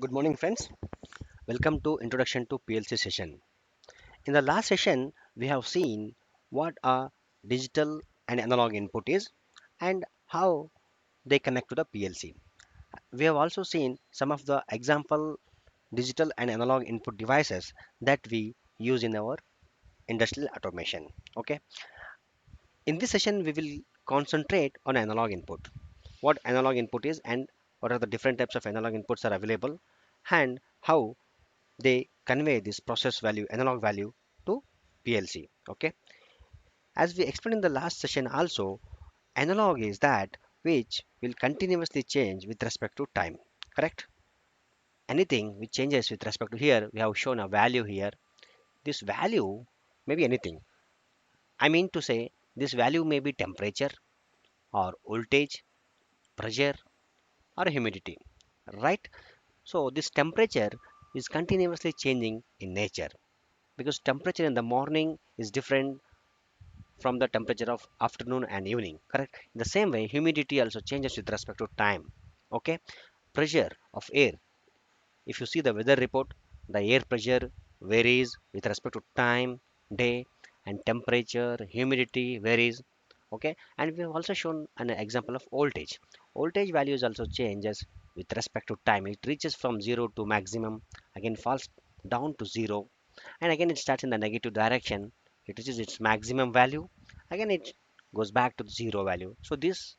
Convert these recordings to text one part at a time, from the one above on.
Good morning, friends. Welcome to Introduction to PLC session. In the last session, we have seen what a digital and analog input is and how they connect to the PLC. We have also seen some of the example digital and analog input devices that we use in our industrial automation. Okay. In this session, we will concentrate on analog input. What analog input is and what are the different types of analog inputs are available and how they convey this process value analog value to PLC. Okay, as we explained in the last session also, analog is that which will continuously change with respect to time. Correct? Anything which changes with respect to, here we have shown a value here. This value may be anything. I mean to say, this value may be temperature or voltage, pressure or humidity, right? So this temperature is continuously changing in nature, because temperature in the morning is different from the temperature of afternoon and evening. Correct? In the same way, humidity also changes with respect to time. Okay, pressure of air, if you see the weather report, the air pressure varies with respect to time, day, and temperature. Humidity varies. Okay, and we have also shown an example of voltage. Voltage values also changes with respect to time. It reaches from 0 to maximum, again falls down to 0, and again it starts in the negative direction. It reaches its maximum value, again it goes back to the 0 value. So this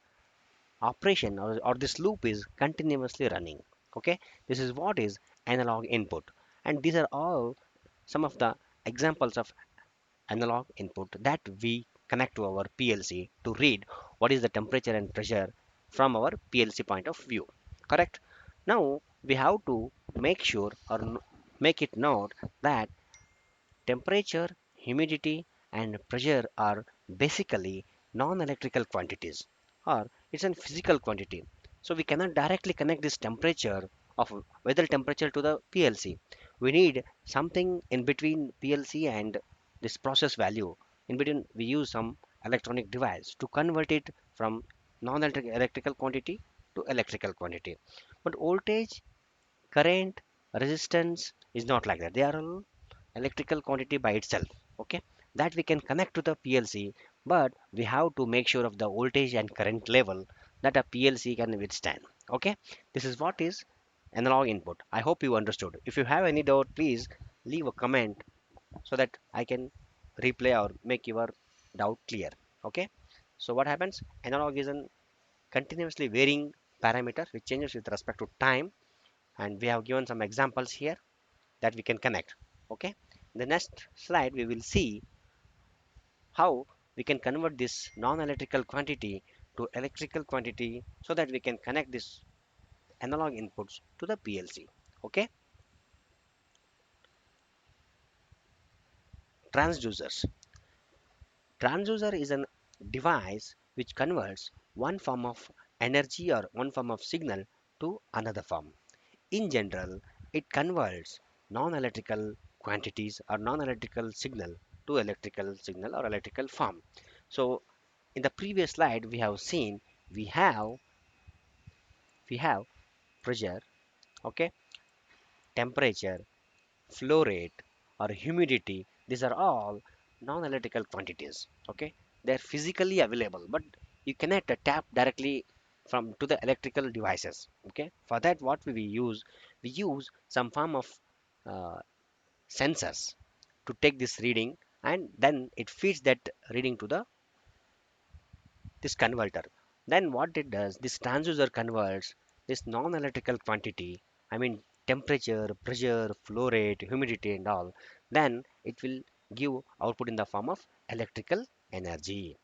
operation, or this loop is continuously running. Okay, this is what is analog input, and these are all some of the examples of analog input that we connect to our PLC to read what is the temperature and pressure from our PLC point of view. Correct? Now we have to make sure or make it note that temperature, humidity, and pressure are basically non-electrical quantities, or it's a physical quantity. So we cannot directly connect this temperature of weather temperature to the PLC. We need something in between PLC and this process value. In between, we use some electronic device to convert it from non-electrical quantity to electrical quantity. But voltage, current, resistance is not like that. They are all electrical quantity by itself. Okay, that we can connect to the PLC, but we have to make sure of the voltage and current level that a PLC can withstand. Okay, this is what is analog input. I hope you understood. If you have any doubt, please leave a comment so that I can replay or make your doubt clear. Okay, so what happens, analog is a continuously varying parameter which changes with respect to time, and we have given some examples here that we can connect. Okay, in the next slide we will see how we can convert this non-electrical quantity to electrical quantity so that we can connect this analog inputs to the PLC. Okay, transducers. Transducer is a device which converts one form of energy or one form of signal to another form. In general, it converts non-electrical quantities or non-electrical signal to electrical signal or electrical form. So in the previous slide we have seen we have we have pressure, okay, temperature, flow rate or humidity. These are all non-electrical quantities. Okay, they are physically available, but you cannot tap directly from to the electrical devices. Okay, for that what we use some form of uh, sensors to take this reading, and then it feeds that reading to the this converter. Then what it does, this transducer converts this non-electrical quantity, I mean temperature, pressure, flow rate, humidity and all. Then it will give output in the form of electrical energy.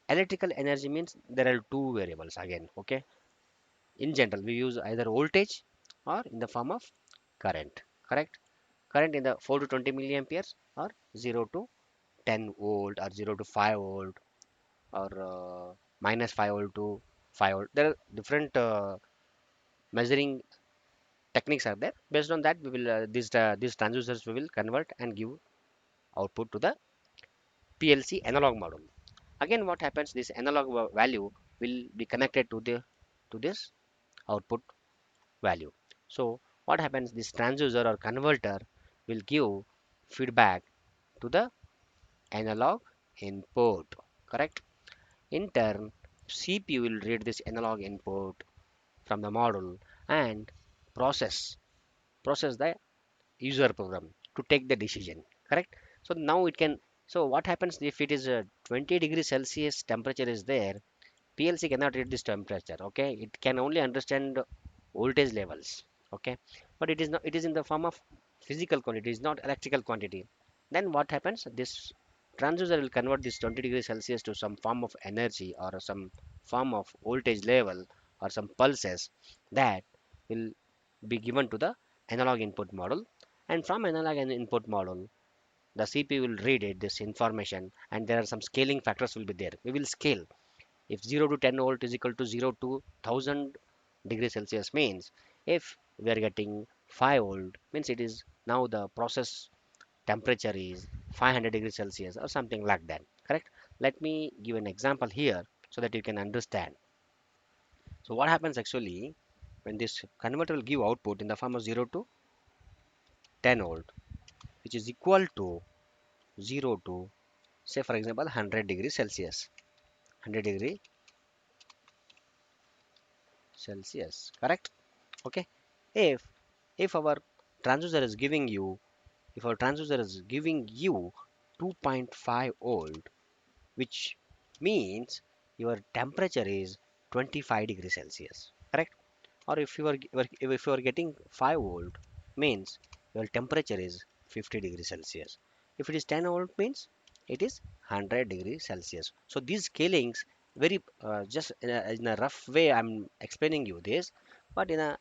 Electrical energy means there are two variables again. Okay, in general we use either voltage or in the form of current. Correct? Current in the 4 to 20 milliamperes or 0 to 10 volt or 0 to 5 volt or minus 5 volt to 5 volt. There are different measuring techniques are there. Based on that, we will these transducers we will convert and give output to the PLC analog model. Again, what happens? This analog value will be connected to the to this output value. So what happens, this transducer or converter will give feedback to the analog input, correct? In turn, CPU will read this analog input from the module and process process the user program to take the decision, correct? So now it can, so what happens if it is a 20 degrees Celsius temperature is there, PLC cannot read this temperature, okay? It can only understand voltage levels, okay? But it is not, it is in the form of physical quantity, it is not electrical quantity. Then what happens, this transducer will convert this 20 degrees Celsius to some form of energy or some form of voltage level or some pulses that will be given to the analog input model. And from analog and input model, the CPU will read it this information, and there are some scaling factors will be there. We will scale. If 0 to 10 volt is equal to 0 to 1000 degrees Celsius means, if we are getting 5 volt means it is now the process temperature is 500 degrees Celsius or something like that, correct? Let me give an example here so that you can understand. So what happens actually when this converter will give output in the form of 0 to 10 volt, which is equal to 0 to, say for example, 100 degrees Celsius, 100 degree Celsius, correct? Okay. If if our transducer is giving you, if our transducer is giving you 2.5 volt, which means your temperature is 25 degrees Celsius, correct? Or if you are getting 5 volt means your temperature is 50 degrees Celsius. If it is 10 volt means it is 100 degrees Celsius. So these scalings very just in a rough way I'm explaining you this, but in a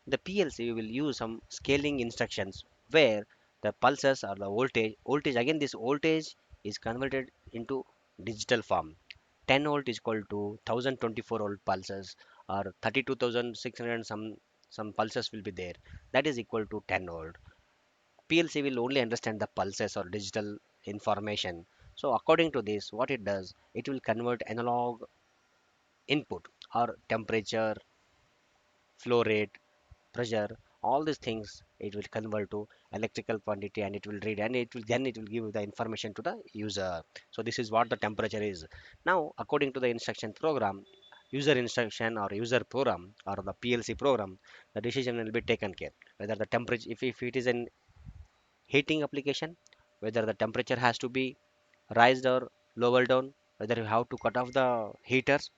the PLC will use some scaling instructions where the pulses or the voltage again this voltage is converted into digital form. 10 volt is equal to 1024 volt pulses, or 32,600 some pulses will be there, that is equal to 10 volt. PLC will only understand the pulses or digital information. So according to this, what it does, it will convert analog input or temperature, flow rate, pressure, all these things it will convert to electrical quantity, and it will read, and it will give the information to the user. So this is what the temperature is. Now according to the instruction program, user instruction or user program or the PLC program, the decision will be taken care whether the temperature, if it is an heating application, whether the temperature has to be raised or lowered down, whether you have to cut off the heaters,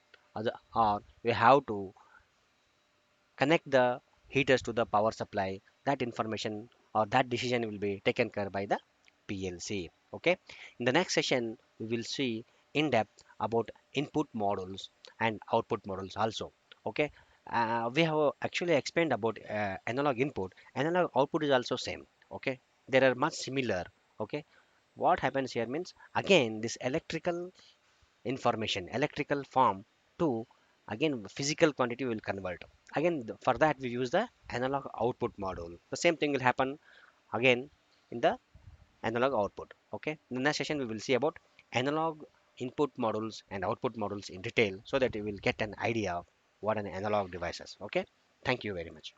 or we have to connect the heaters to the power supply. That information or that decision will be taken care by the PLC. Okay. In the next session, we will see in depth about input models and output models also. Okay. We have actually explained about analog input. Analog output is also same. Okay. They are much similar. Okay. What happens here means again this electrical information, electrical form to again physical quantity will convert. Again for that we use the analog output model. The same thing will happen again in the analog output. Okay. In the next session we will see about analog input models and output models in detail so that you will get an idea of what an analog device is. Okay. Thank you very much.